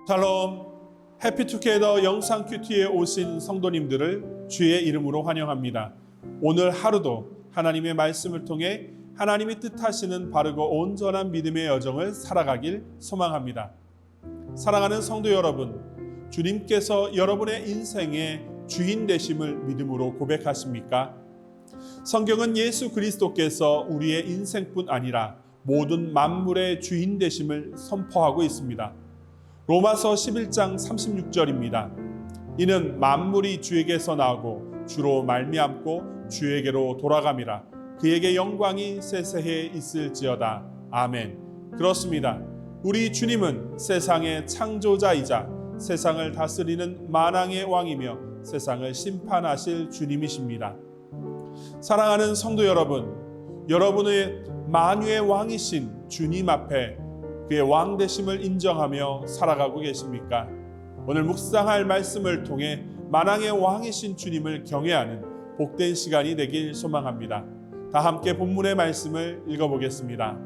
샬롬, 해피투게더 영상 큐티에 오신 성도님들을 주의 이름으로 환영합니다. 오늘 하루도 하나님의 말씀을 통해 하나님이 뜻하시는 바르고 온전한 믿음의 여정을 살아가길 소망합니다. 사랑하는 성도 여러분, 주님께서 여러분의 인생의 주인 되심을 믿음으로 고백하십니까? 성경은 예수 그리스도께서 우리의 인생뿐 아니라 모든 만물의 주인 되심을 선포하고 있습니다. 로마서 11장 36절입니다. 이는 만물이 주에게서 나오고 주로 말미암고 주에게로 돌아감이라. 그에게 영광이 세세해 있을지어다. 아멘. 그렇습니다. 우리 주님은 세상의 창조자이자 세상을 다스리는 만왕의 왕이며 세상을 심판하실 주님이십니다. 사랑하는 성도 여러분, 여러분의 만유의 왕이신 주님 앞에 그의 왕 되심을 인정하며 살아가고 계십니까? 오늘 묵상할 말씀을 통해 만왕의 왕이신 주님을 경외하는 복된 시간이 되길 소망합니다. 다 함께 본문의 말씀을 읽어보겠습니다.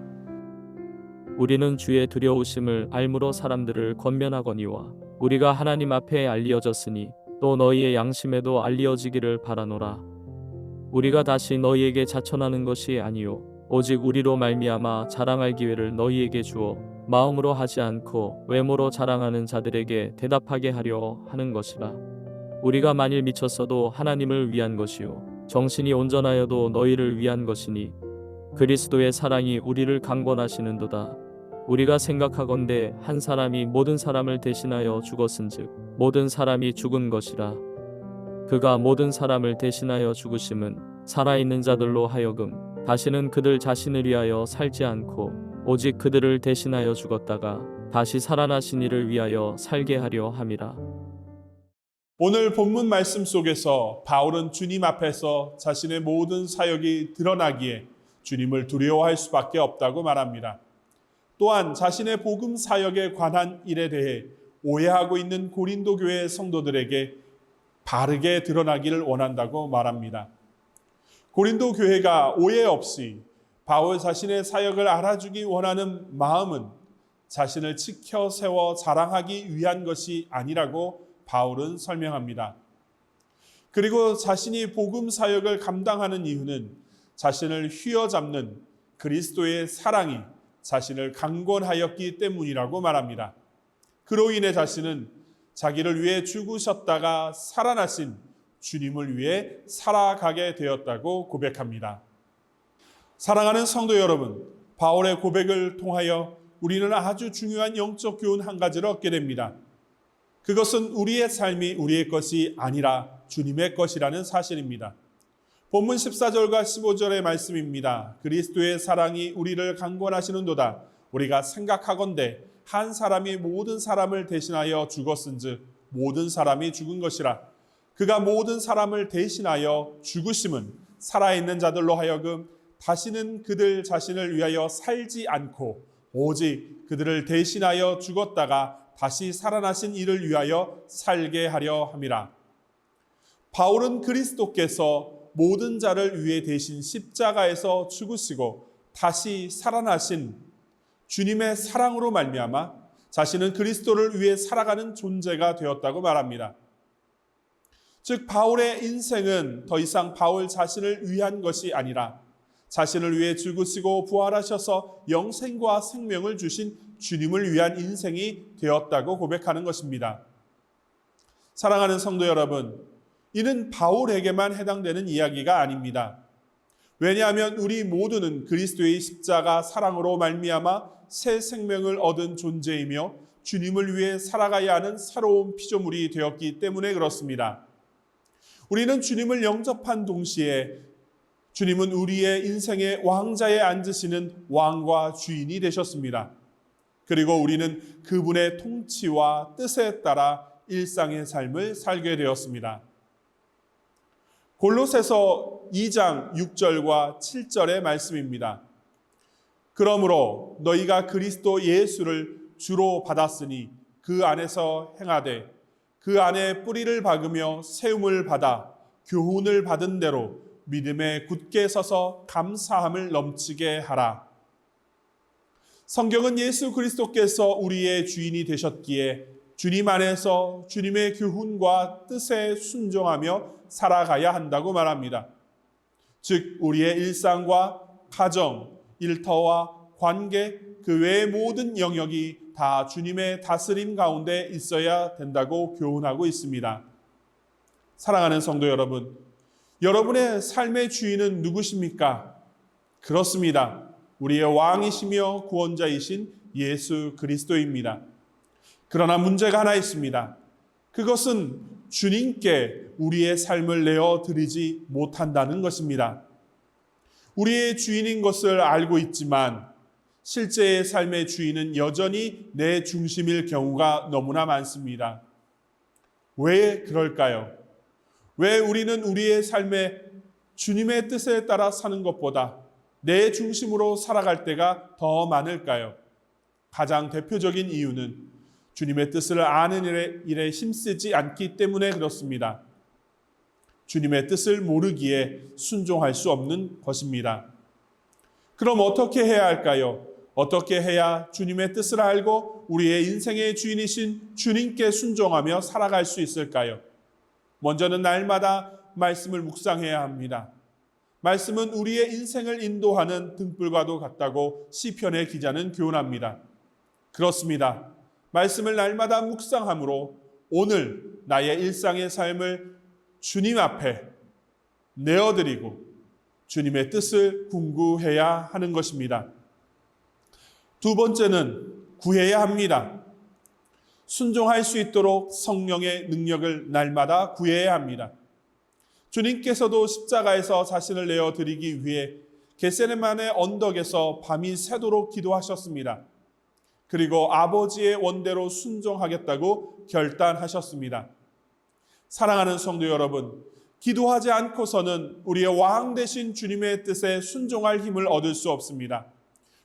우리는 주의 두려우심을 알므로 사람들을 권면하거니와 우리가 하나님 앞에 알리어졌으니 또 너희의 양심에도 알리어지기를 바라노라. 우리가 다시 너희에게 자천하는 것이 아니요 오직 우리로 말미암아 자랑할 기회를 너희에게 주어 마음으로 하지 않고 외모로 자랑하는 자들에게 대답하게 하려 하는 것이라. 우리가 만일 미쳤어도 하나님을 위한 것이요 정신이 온전하여도 너희를 위한 것이니 그리스도의 사랑이 우리를 강권하시는도다. 우리가 생각하건대 한 사람이 모든 사람을 대신하여 죽었은즉 모든 사람이 죽은 것이라. 그가 모든 사람을 대신하여 죽으심은 살아있는 자들로 하여금 다시는 그들 자신을 위하여 살지 않고 오직 그들을 대신하여 죽었다가 다시 살아나신 이를 위하여 살게 하려 함이라. 오늘 본문 말씀 속에서 바울은 주님 앞에서 자신의 모든 사역이 드러나기에 주님을 두려워할 수밖에 없다고 말합니다. 또한 자신의 복음 사역에 관한 일에 대해 오해하고 있는 고린도 교회 성도들에게 바르게 드러나기를 원한다고 말합니다. 고린도 교회가 오해 없이 바울 자신의 사역을 알아주기 원하는 마음은 자신을 지켜 세워 자랑하기 위한 것이 아니라고 바울은 설명합니다. 그리고 자신이 복음 사역을 감당하는 이유는 자신을 휘어잡는 그리스도의 사랑이 자신을 강권하였기 때문이라고 말합니다. 그로 인해 자신은 자기를 위해 죽으셨다가 살아나신 주님을 위해 살아가게 되었다고 고백합니다. 사랑하는 성도 여러분, 바울의 고백을 통하여 우리는 아주 중요한 영적 교훈 한 가지를 얻게 됩니다. 그것은 우리의 삶이 우리의 것이 아니라 주님의 것이라는 사실입니다. 본문 14절과 15절의 말씀입니다. 그리스도의 사랑이 우리를 강권하시는도다. 우리가 생각하건대 한 사람이 모든 사람을 대신하여 죽었은즉 모든 사람이 죽은 것이라. 그가 모든 사람을 대신하여 죽으심은 살아있는 자들로 하여금 다시는 그들 자신을 위하여 살지 않고 오직 그들을 대신하여 죽었다가 다시 살아나신 이를 위하여 살게 하려 함이라. 바울은 그리스도께서 모든 자를 위해 대신 십자가에서 죽으시고 다시 살아나신 주님의 사랑으로 말미암아 자신은 그리스도를 위해 살아가는 존재가 되었다고 말합니다. 즉 바울의 인생은 더 이상 바울 자신을 위한 것이 아니라 자신을 위해 죽으시고 부활하셔서 영생과 생명을 주신 주님을 위한 인생이 되었다고 고백하는 것입니다. 사랑하는 성도 여러분, 이는 바울에게만 해당되는 이야기가 아닙니다. 왜냐하면 우리 모두는 그리스도의 십자가 사랑으로 말미암아 새 생명을 얻은 존재이며 주님을 위해 살아가야 하는 새로운 피조물이 되었기 때문에 그렇습니다. 우리는 주님을 영접한 동시에 주님은 우리의 인생의 왕자에 앉으시는 왕과 주인이 되셨습니다. 그리고 우리는 그분의 통치와 뜻에 따라 일상의 삶을 살게 되었습니다. 골로새서 2장 6절과 7절의 말씀입니다. 그러므로 너희가 그리스도 예수를 주로 받았으니 그 안에서 행하되 그 안에 뿌리를 박으며 세움을 받아 교훈을 받은 대로 믿음에 굳게 서서 감사함을 넘치게 하라. 성경은 예수 그리스도께서 우리의 주인이 되셨기에 주님 안에서 주님의 교훈과 뜻에 순종하며 살아가야 한다고 말합니다. 즉 우리의 일상과 가정, 일터와 관계, 그 외의 모든 영역이 다 주님의 다스림 가운데 있어야 된다고 교훈하고 있습니다. 사랑하는 성도 여러분, 여러분의 삶의 주인은 누구십니까? 그렇습니다. 우리의 왕이시며 구원자이신 예수 그리스도입니다. 그러나 문제가 하나 있습니다. 그것은 주님께 우리의 삶을 내어드리지 못한다는 것입니다. 우리의 주인인 것을 알고 있지만 실제의 삶의 주인은 여전히 내 중심일 경우가 너무나 많습니다. 왜 그럴까요? 왜 우리는 우리의 삶에 주님의 뜻에 따라 사는 것보다 내 중심으로 살아갈 때가 더 많을까요? 가장 대표적인 이유는 주님의 뜻을 아는 일에 힘쓰지 않기 때문에 그렇습니다. 주님의 뜻을 모르기에 순종할 수 없는 것입니다. 그럼 어떻게 해야 할까요? 어떻게 해야 주님의 뜻을 알고 우리의 인생의 주인이신 주님께 순종하며 살아갈 수 있을까요? 먼저는 날마다 말씀을 묵상해야 합니다. 말씀은 우리의 인생을 인도하는 등불과도 같다고 시편의 기자는 교훈합니다. 그렇습니다. 말씀을 날마다 묵상함으로 오늘 나의 일상의 삶을 주님 앞에 내어드리고 주님의 뜻을 궁구해야 하는 것입니다. 두 번째는 구해야 합니다. 순종할 수 있도록 성령의 능력을 날마다 구해야 합니다. 주님께서도 십자가에서 자신을 내어드리기 위해 겟세마네 언덕에서 밤이 새도록 기도하셨습니다. 그리고 아버지의 원대로 순종하겠다고 결단하셨습니다. 사랑하는 성도 여러분, 기도하지 않고서는 우리의 왕 되신 주님의 뜻에 순종할 힘을 얻을 수 없습니다.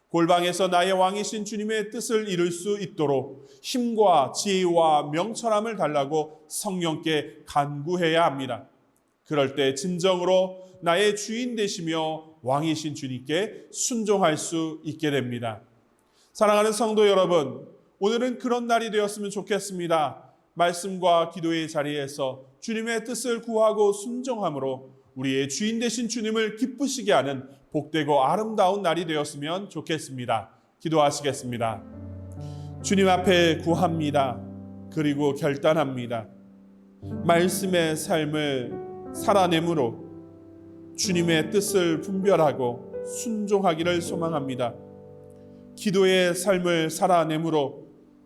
골방에서 나의 왕이신 주님의 뜻을 이룰 수 있도록 힘과 지혜와 명철함을 달라고 성령께 간구해야 합니다. 그럴 때 진정으로 나의 주인 되시며 왕이신 주님께 순종할 수 있게 됩니다. 사랑하는 성도 여러분, 오늘은 그런 날이 되었으면 좋겠습니다. 말씀과 기도의 자리에서 주님의 뜻을 구하고 순종함으로 우리의 주인 되신 주님을 기쁘시게 하는 복되고 아름다운 날이 되었으면 좋겠습니다. 기도하시겠습니다. 주님 앞에 구합니다. 그리고 결단합니다. 말씀의 삶을 살아내므로 주님의 뜻을 분별하고 순종하기를 소망합니다. 기도의 삶을 살아내므로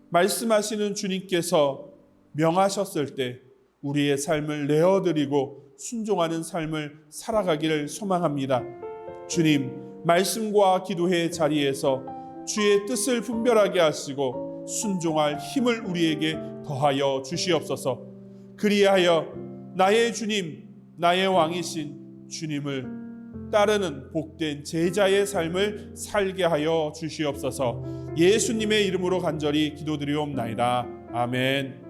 말씀하시는 주님께서 명하셨을 때 우리의 삶을 내어드리고 순종하는 삶을 살아가기를 소망합니다. 주님, 말씀과 기도의 자리에서 주의 뜻을 분별하게 하시고 순종할 힘을 우리에게 더하여 주시옵소서. 그리하여 나의 주님, 나의 왕이신 주님을 따르는 복된 제자의 삶을 살게 하여 주시옵소서. 예수님의 이름으로 간절히 기도드리옵나이다. 아멘.